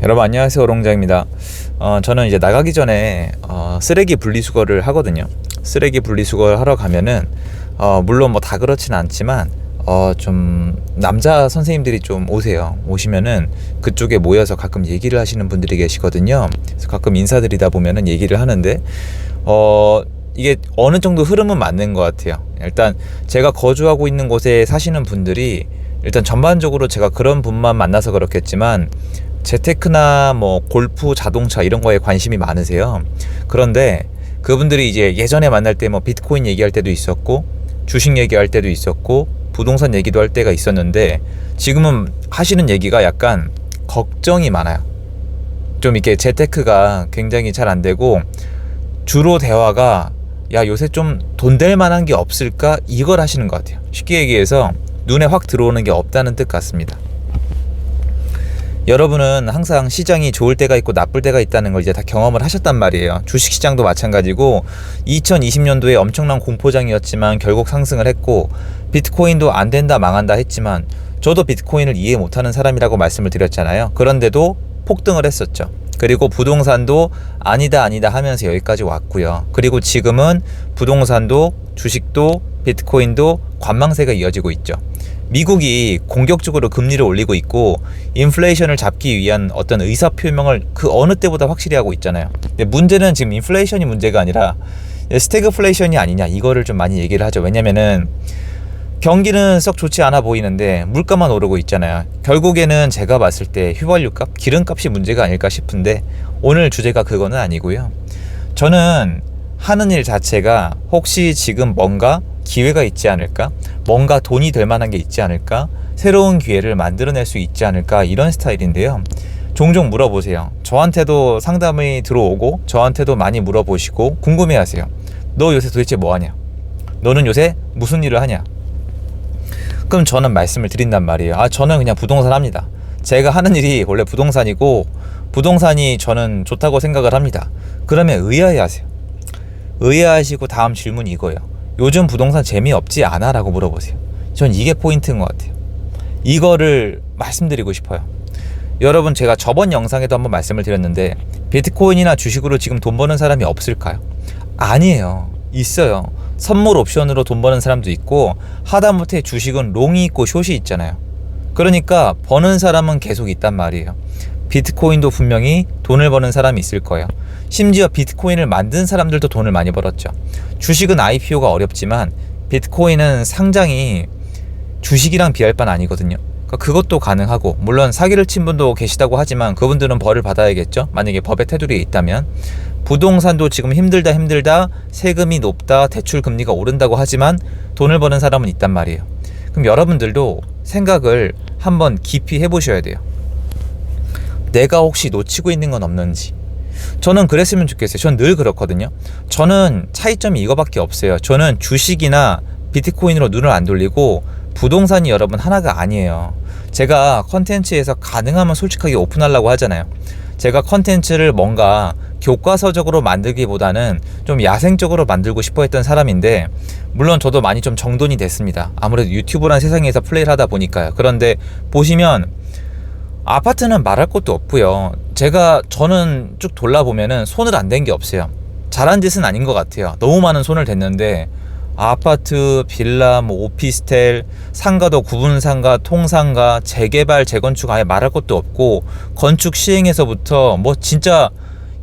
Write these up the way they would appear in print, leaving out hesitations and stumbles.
여러분 안녕하세요, 오롱장입니다. 저는 이제 나가기 전에 쓰레기 분리수거를 하거든요. 쓰레기 분리수거를 하러 가면은 물론 뭐 다 그렇진 않지만 좀 남자 선생님들이 좀 오시면은 그쪽에 모여서 가끔 얘기를 하시는 분들이 계시거든요. 그래서 가끔 인사드리다 보면은 얘기를 하는데 이게 어느 정도 흐름은 맞는 것 같아요. 일단 제가 거주하고 있는 곳에 사시는 분들이 일단 전반적으로 제가 그런 분만 만나서 그렇겠지만 재테크나 뭐 골프, 자동차 이런 거에 관심이 많으세요. 그런데 그분들이 이제 예전에 만날 때 뭐 비트코인 얘기할 때도 있었고 주식 얘기할 때도 있었고 부동산 얘기도 할 때가 있었는데 지금은 하시는 얘기가 약간 걱정이 많아요. 좀 이렇게 재테크가 굉장히 잘 안 되고 주로 대화가 야, 요새 좀 돈 될 만한 게 없을까? 이걸 하시는 것 같아요. 쉽게 얘기해서 눈에 확 들어오는 게 없다는 뜻 같습니다. 여러분은 항상 시장이 좋을 때가 있고 나쁠 때가 있다는 걸 이제 다 경험을 하셨단 말이에요. 주식시장도 마찬가지고 2020년도에 엄청난 공포장이었지만 결국 상승을 했고 비트코인도 안 된다 망한다 했지만 저도 비트코인을 이해 못하는 사람이라고 말씀을 드렸잖아요. 그런데도 폭등을 했었죠. 그리고 부동산도 아니다 하면서 여기까지 왔고요. 그리고 지금은 부동산도 주식도 비트코인도 관망세가 이어지고 있죠. 미국이 공격적으로 금리를 올리고 있고 인플레이션을 잡기 위한 어떤 의사표명을 그 어느 때보다 확실히 하고 있잖아요. 근데 문제는 지금 인플레이션이 문제가 아니라 스태그플레이션이 아니냐, 이거를 좀 많이 얘기를 하죠. 왜냐면은 경기는 썩 좋지 않아 보이는데 물가만 오르고 있잖아요. 결국에는 제가 봤을 때 휘발유값, 기름값이 문제가 아닐까 싶은데 오늘 주제가 그거는 아니고요. 저는 하는 일 자체가 혹시 지금 뭔가 기회가 있지 않을까? 뭔가 돈이 될 만한 게 있지 않을까? 새로운 기회를 만들어낼 수 있지 않을까? 이런 스타일인데요. 종종 물어보세요. 저한테도 상담이 들어오고 저한테도 많이 물어보시고 궁금해하세요. 너 요새 도대체 뭐 하냐? 너는 요새 무슨 일을 하냐? 그럼 저는 말씀을 드린단 말이에요. 저는 그냥 부동산 합니다. 제가 하는 일이 원래 부동산이고 부동산이 저는 좋다고 생각을 합니다. 그러면 의아해하세요. 의아하시고 다음 질문이 이거예요. 요즘 부동산 재미없지 않아? 라고 물어보세요. 전 이게 포인트인 것 같아요. 이거를 말씀드리고 싶어요. 여러분, 제가 저번 영상에도 한번 말씀을 드렸는데 비트코인이나 주식으로 지금 돈 버는 사람이 없을까요? 아니에요. 있어요. 선물 옵션으로 돈 버는 사람도 있고 하다못해 주식은 롱이 있고 숏이 있잖아요. 그러니까 버는 사람은 계속 있단 말이에요. 비트코인도 분명히 돈을 버는 사람이 있을 거예요. 심지어 비트코인을 만든 사람들도 돈을 많이 벌었죠. 주식은 IPO가 어렵지만 비트코인은 상장이 주식이랑 비할 바는 아니거든요. 그러니까 그것도 가능하고, 물론 사기를 친 분도 계시다고 하지만 그분들은 벌을 받아야겠죠. 만약에 법의 테두리에 있다면. 부동산도 지금 힘들다 세금이 높다 대출 금리가 오른다고 하지만 돈을 버는 사람은 있단 말이에요. 그럼 여러분들도 생각을 한번 깊이 해보셔야 돼요. 내가 혹시 놓치고 있는 건 없는지. 저는 그랬으면 좋겠어요. 전 늘 그렇거든요. 저는 차이점이 이거밖에 없어요. 저는 주식이나 비트코인으로 눈을 안 돌리고 부동산이 여러분 하나가 아니에요. 제가 컨텐츠에서 가능하면 솔직하게 오픈하려고 하잖아요. 제가 컨텐츠를 뭔가 교과서적으로 만들기보다는 좀 야생적으로 만들고 싶어 했던 사람인데, 물론 저도 많이 좀 정돈이 됐습니다. 아무래도 유튜브란 세상에서 플레이를 하다 보니까요. 그런데 보시면 아파트는 말할 것도 없고요. 저는 쭉 돌아보면은 손을 안 댄 게 없어요. 잘한 짓은 아닌 것 같아요. 너무 많은 손을 댔는데 아파트, 빌라, 뭐 오피스텔, 상가도 구분상가, 통상가, 재개발, 재건축 아예 말할 것도 없고 건축 시행에서부터 뭐 진짜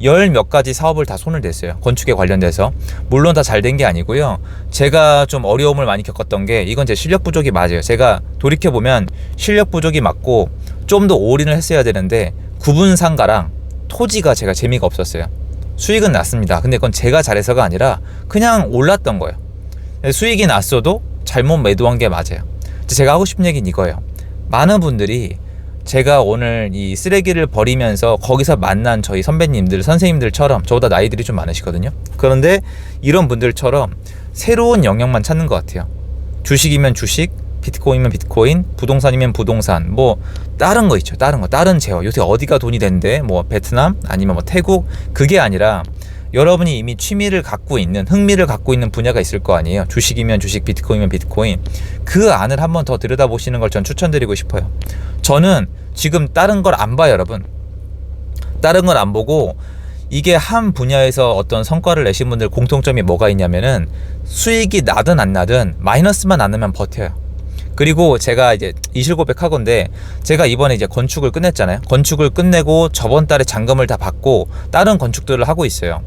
열 몇 가지 사업을 다 손을 댔어요. 건축에 관련돼서. 물론 다 잘 된 게 아니고요. 제가 좀 어려움을 많이 겪었던 게, 이건 제 실력 부족이 맞아요. 제가 돌이켜보면 실력 부족이 맞고 좀 더 올인을 했어야 되는데 구분상가랑 토지가 제가 재미가 없었어요. 수익은 났습니다. 근데 그건 제가 잘해서가 아니라 그냥 올랐던 거예요. 수익이 났어도 잘못 매도한 게 맞아요. 제가 하고 싶은 얘기는 이거예요. 많은 분들이 제가 오늘 이 쓰레기를 버리면서 거기서 만난 저희 선배님들, 선생님들처럼, 저보다 나이들이 좀 많으시거든요. 그런데 이런 분들처럼 새로운 영역만 찾는 것 같아요. 주식이면 주식, 비트코인이면 비트코인, 부동산이면 부동산, 뭐 다른 거 있죠. 다른 제어. 요새 어디가 돈이 된대? 뭐 베트남 아니면 뭐 태국. 그게 아니라 여러분이 이미 취미를 갖고 있는, 흥미를 갖고 있는 분야가 있을 거 아니에요. 주식이면 주식, 비트코인이면 비트코인. 그 안을 한번 더 들여다보시는 걸 전 추천드리고 싶어요. 저는 지금 다른 걸 안 봐요, 여러분. 다른 건 안 보고 이게 한 분야에서 어떤 성과를 내신 분들 공통점이 뭐가 있냐면은 수익이 나든 안 나든 마이너스만 안 나면 버텨요. 그리고 제가 이제 이실고백 하건데 제가 이번에 이제 건축을 끝냈잖아요. 건축을 끝내고 저번 달에 잔금을 다 받고 다른 건축들을 하고 있어요.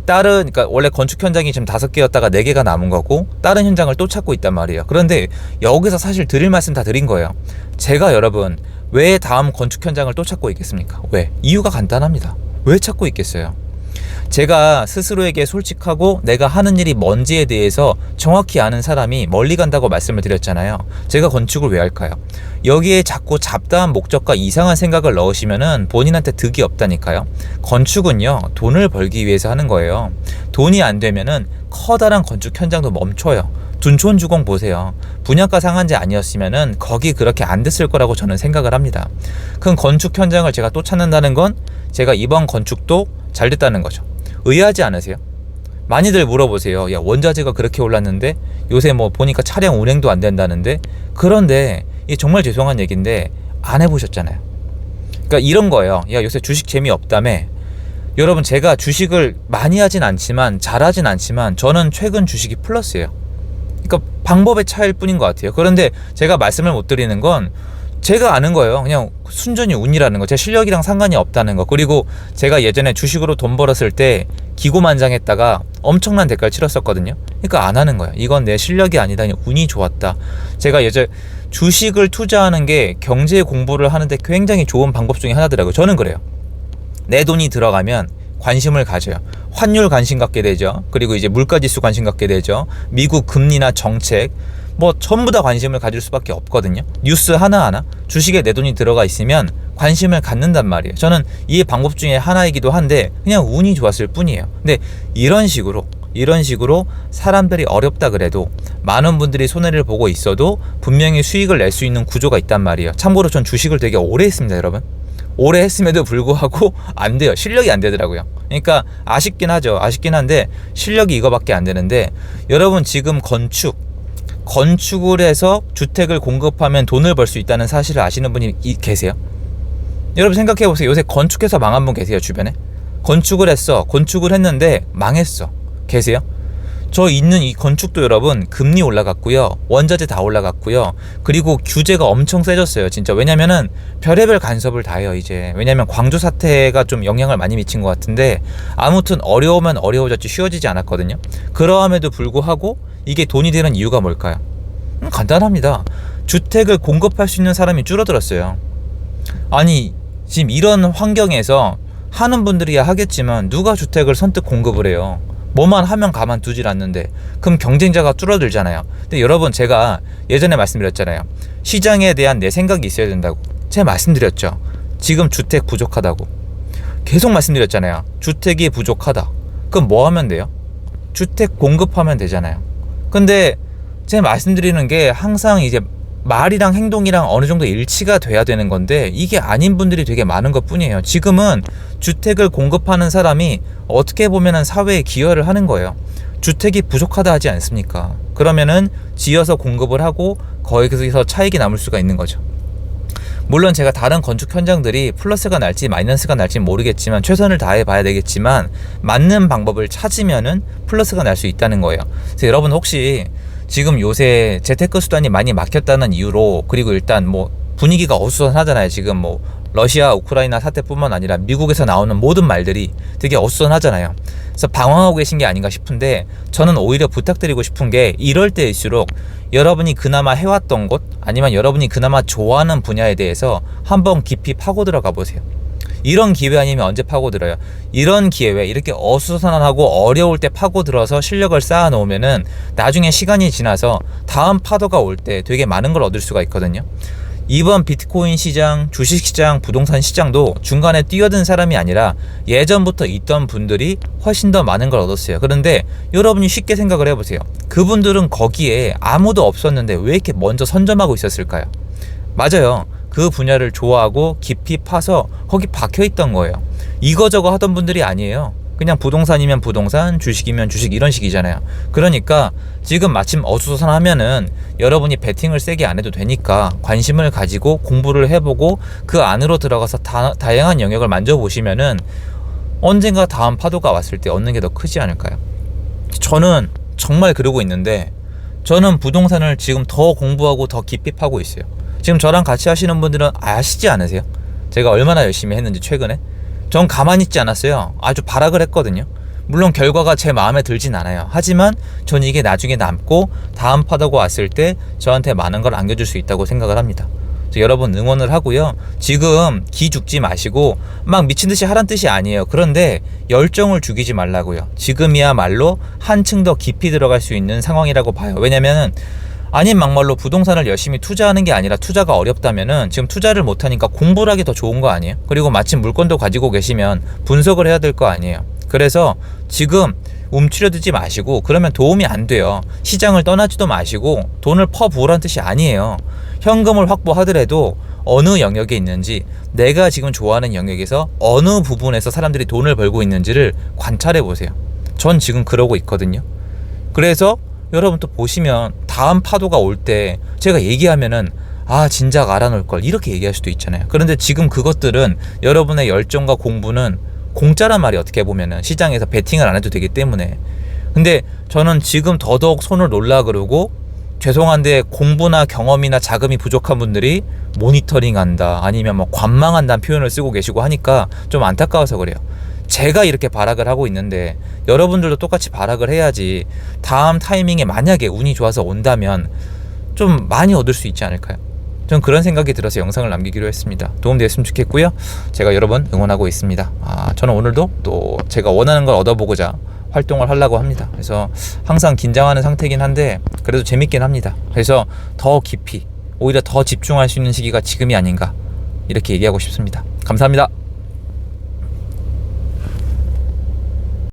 그러니까 원래 건축 현장이 지금 5개였다가 4개가 남은 거고 다른 현장을 또 찾고 있단 말이에요. 그런데 여기서 사실 드릴 말씀 다 드린 거예요. 제가 여러분 왜 다음 건축 현장을 또 찾고 있겠습니까? 왜? 이유가 간단합니다. 왜 찾고 있겠어요? 제가 스스로에게 솔직하고 내가 하는 일이 뭔지에 대해서 정확히 아는 사람이 멀리 간다고 말씀을 드렸잖아요. 제가 건축을 왜 할까요? 여기에 자꾸 잡다한 목적과 이상한 생각을 넣으시면은 본인한테 득이 없다니까요. 건축은요, 돈을 벌기 위해서 하는 거예요. 돈이 안 되면은 커다란 건축 현장도 멈춰요. 둔촌주공 보세요. 분양가 상한제 아니었으면은 거기 그렇게 안 됐을 거라고 저는 생각을 합니다. 그럼 건축 현장을 제가 또 찾는다는 건 제가 이번 건축도 잘 됐다는 거죠. 의아하지 않으세요? 많이들 물어보세요. 야, 원자재가 그렇게 올랐는데 요새 뭐 보니까 차량 운행도 안 된다는데. 그런데 이게 정말 죄송한 얘기인데 안 해보셨잖아요. 그러니까 이런 거예요. 야, 요새 주식 재미없다며. 여러분, 제가 주식을 많이 하진 않지만 잘하진 않지만 저는 최근 주식이 플러스예요. 그러니까 방법의 차이일 뿐인 것 같아요. 그런데 제가 말씀을 못 드리는 건 제가 아는 거예요. 그냥 순전히 운이라는 거. 제 실력이랑 상관이 없다는 거. 그리고 제가 예전에 주식으로 돈 벌었을 때 기고만장했다가 엄청난 대가를 치렀었거든요. 그러니까 안 하는 거예요. 이건 내 실력이 아니다. 그냥 운이 좋았다. 제가 예전에 주식을 투자하는 게 경제 공부를 하는데 굉장히 좋은 방법 중에 하나더라고요. 저는 그래요. 내 돈이 들어가면 관심을 가져요. 환율 관심 갖게 되죠. 그리고 이제 물가지수 관심 갖게 되죠. 미국 금리나 정책 뭐 전부 다 관심을 가질 수밖에 없거든요. 뉴스 하나하나 주식에 내 돈이 들어가 있으면 관심을 갖는단 말이에요. 저는 이 방법 중에 하나이기도 한데 그냥 운이 좋았을 뿐이에요. 근데 이런 식으로 사람들이 어렵다 그래도 많은 분들이 손해를 보고 있어도 분명히 수익을 낼 수 있는 구조가 있단 말이에요. 참고로 전 주식을 되게 오래 했습니다, 여러분. 오래 했음에도 불구하고 안 돼요. 실력이 안 되더라고요. 그러니까 아쉽긴 하죠. 아쉽긴 한데 실력이 이거밖에 안 되는데, 여러분 지금 건축을 해서 주택을 공급하면 돈을 벌 수 있다는 사실을 아시는 분이 계세요? 여러분 생각해 보세요. 요새 건축해서 망한 분 계세요, 주변에? 건축을 했는데 망했어. 계세요? 저 있는 이 건축도 여러분 금리 올라갔고요, 원자재 다 올라갔고요, 그리고 규제가 엄청 세졌어요, 진짜. 왜냐면은 별의별 간섭을 다 해요 이제. 왜냐면 광주 사태가 좀 영향을 많이 미친 것 같은데, 아무튼 어려우면 어려워졌지 쉬워지지 않았거든요. 그러함에도 불구하고 이게 돈이 되는 이유가 뭘까요? 간단합니다. 주택을 공급할 수 있는 사람이 줄어들었어요. 아니 지금 이런 환경에서 하는 분들이야 하겠지만 누가 주택을 선뜻 공급을 해요? 뭐만 하면 가만두질 않는데. 그럼 경쟁자가 줄어들잖아요. 근데 여러분, 제가 예전에 말씀드렸잖아요. 시장에 대한 내 생각이 있어야 된다고. 제가 말씀드렸죠. 지금 주택 부족하다고 계속 말씀드렸잖아요. 주택이 부족하다. 그럼 뭐 하면 돼요? 주택 공급하면 되잖아요. 근데 제가 말씀드리는 게 항상 이제 말이랑 행동이랑 어느 정도 일치가 돼야 되는 건데 이게 아닌 분들이 되게 많은 것 뿐이에요. 지금은 주택을 공급하는 사람이 어떻게 보면은 사회에 기여를 하는 거예요. 주택이 부족하다 하지 않습니까? 그러면은 지어서 공급을 하고 거기서 차익이 남을 수가 있는 거죠. 물론 제가 다른 건축 현장들이 플러스가 날지 마이너스가 날지 모르겠지만 최선을 다해 봐야 되겠지만 맞는 방법을 찾으면은 플러스가 날 수 있다는 거예요. 그래서 여러분 혹시 지금 요새 재테크 수단이 많이 막혔다는 이유로, 그리고 일단 뭐 분위기가 어수선하잖아요. 지금 뭐 러시아 우크라이나 사태뿐만 아니라 미국에서 나오는 모든 말들이 되게 어수선하잖아요. 그래서 방황하고 계신 게 아닌가 싶은데, 저는 오히려 부탁드리고 싶은 게 이럴 때일수록 여러분이 그나마 해왔던 곳 아니면 여러분이 그나마 좋아하는 분야에 대해서 한번 깊이 파고 들어가 보세요. 이런 기회 아니면 언제 파고들어요? 이런 기회에 이렇게 어수선하고 어려울 때 파고들어서 실력을 쌓아 놓으면은 나중에 시간이 지나서 다음 파도가 올 때 되게 많은 걸 얻을 수가 있거든요. 이번 비트코인 시장, 주식 시장, 부동산 시장도 중간에 뛰어든 사람이 아니라 예전부터 있던 분들이 훨씬 더 많은 걸 얻었어요. 그런데 여러분이 쉽게 생각을 해보세요. 그분들은 거기에 아무도 없었는데 왜 이렇게 먼저 선점하고 있었을까요? 맞아요. 그 분야를 좋아하고 깊이 파서 거기 박혀있던 거예요. 이거저거 하던 분들이 아니에요. 그냥 부동산이면 부동산, 주식이면 주식 이런 식이잖아요. 그러니까 지금 마침 어수선하면은 여러분이 베팅을 세게 안 해도 되니까 관심을 가지고 공부를 해보고 그 안으로 들어가서 다양한 영역을 만져보시면은 언젠가 다음 파도가 왔을 때 얻는 게 더 크지 않을까요? 저는 정말 그러고 있는데 저는 부동산을 지금 더 공부하고 더 깊이 파고 있어요. 지금 저랑 같이 하시는 분들은 아시지 않으세요? 제가 얼마나 열심히 했는지 최근에? 전 가만히 있지 않았어요. 아주 발악을 했거든요. 물론 결과가 제 마음에 들진 않아요. 하지만 전 이게 나중에 남고 다음 파도가 왔을 때 저한테 많은 걸 안겨줄 수 있다고 생각을 합니다. 여러분 응원을 하고요. 지금 기죽지 마시고 막 미친듯이 하란 뜻이 아니에요. 그런데 열정을 죽이지 말라고요. 지금이야말로 한층 더 깊이 들어갈 수 있는 상황이라고 봐요. 왜냐면은 아닌 막말로 부동산을 열심히 투자하는 게 아니라 투자가 어렵다면은 지금 투자를 못하니까 공부를 하기 더 좋은 거 아니에요? 그리고 마침 물건도 가지고 계시면 분석을 해야 될 거 아니에요? 그래서 지금 움츠려들지 마시고 그러면 도움이 안 돼요. 시장을 떠나지도 마시고 돈을 퍼부으라는 뜻이 아니에요. 현금을 확보하더라도 어느 영역에 있는지 내가 지금 좋아하는 영역에서 어느 부분에서 사람들이 돈을 벌고 있는지를 관찰해 보세요. 전 지금 그러고 있거든요. 그래서 여러분 또 보시면 다음 파도가 올 때 제가 얘기하면은 아 진작 알아놓을 걸 이렇게 얘기할 수도 있잖아요. 그런데 지금 그것들은 여러분의 열정과 공부는 공짜란 말이 어떻게 보면은 시장에서 베팅을 안 해도 되기 때문에. 근데 저는 지금 더더욱 손을 놓으려 그러고 죄송한데 공부나 경험이나 자금이 부족한 분들이 모니터링한다 아니면 뭐 관망한다는 표현을 쓰고 계시고 하니까 좀 안타까워서 그래요. 제가 이렇게 발악을 하고 있는데 여러분들도 똑같이 발악을 해야지 다음 타이밍에 만약에 운이 좋아서 온다면 좀 많이 얻을 수 있지 않을까요? 전 그런 생각이 들어서 영상을 남기기로 했습니다. 도움되었으면 좋겠고요. 제가 여러분 응원하고 있습니다. 저는 오늘도 또 제가 원하는 걸 얻어보고자 활동을 하려고 합니다. 그래서 항상 긴장하는 상태이긴 한데 그래도 재밌긴 합니다. 그래서 더 깊이 오히려 더 집중할 수 있는 시기가 지금이 아닌가 이렇게 얘기하고 싶습니다. 감사합니다.